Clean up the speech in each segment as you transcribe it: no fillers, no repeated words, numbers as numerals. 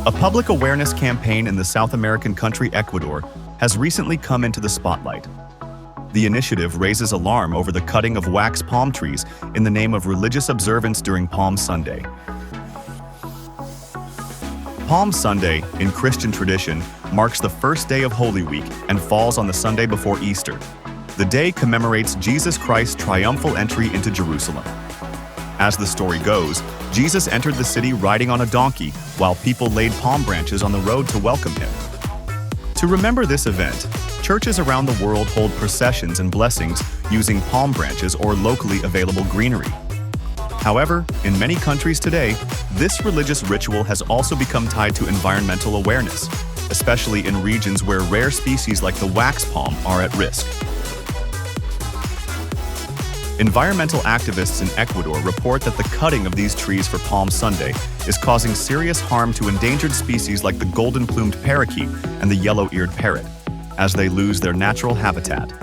A public awareness campaign in the South American country Ecuador has recently come into the spotlight. The initiative raises alarm over the cutting of wax palm trees in the name of religious observance during Palm Sunday. Palm Sunday, in Christian tradition, marks the first day of Holy Week and falls on the Sunday before Easter. The day commemorates Jesus Christ's triumphal entry into Jerusalem. As the story goes, Jesus entered the city riding on a donkey, while people laid palm branches on the road to welcome him. To remember this event, churches around the world hold processions and blessings using palm branches or locally available greenery. However, in many countries today, this religious ritual has also become tied to environmental awareness, especially in regions where rare species like the wax palm are at risk. Environmental activists in Ecuador report that the cutting of these trees for Palm Sunday is causing serious harm to endangered species like the golden-plumed parakeet and the yellow-eared parrot, as they lose their natural habitat.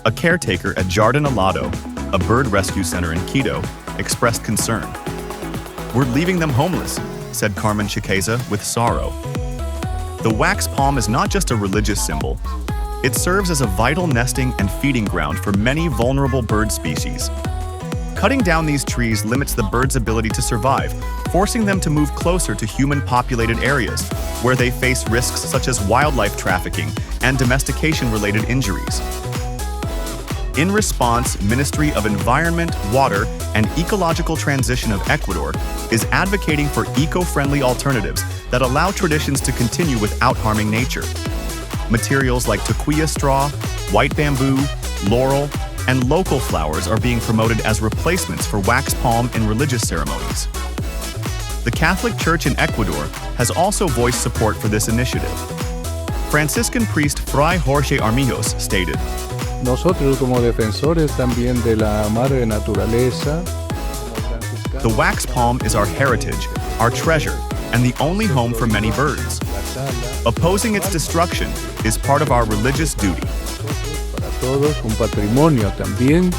A caretaker at Jardín Alado, a bird rescue center in Quito, expressed concern. "We're leaving them homeless," said Carmen Chiqueza with sorrow. The wax palm is not just a religious symbol. It serves as a vital nesting and feeding ground for many vulnerable bird species. Cutting down these trees limits the birds' ability to survive, forcing them to move closer to human-populated areas, where they face risks such as wildlife trafficking and domestication-related injuries. In response, Ministry of Environment, Water, and Ecological Transition of Ecuador is advocating for eco-friendly alternatives that allow traditions to continue without harming nature. Materials like tequila straw, white bamboo, laurel, and local flowers are being promoted as replacements for wax palm in religious ceremonies. The Catholic Church in Ecuador has also voiced support for this initiative. Franciscan priest Fray Jorge Armijos stated, Nosotros como defensores también de la madre naturaleza. "The wax palm is our heritage, our treasure, and the only home for many birds. Opposing its destruction is part of our religious duty." Para todos, un patrimonio también.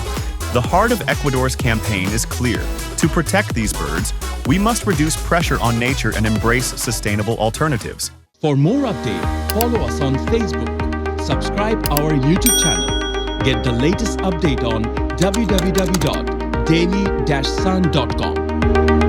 The heart of Ecuador's campaign is clear. To protect these birds, we must reduce pressure on nature and embrace sustainable alternatives. For more updates, follow us on Facebook, subscribe our YouTube channel, get the latest update on www.daily-sun.com.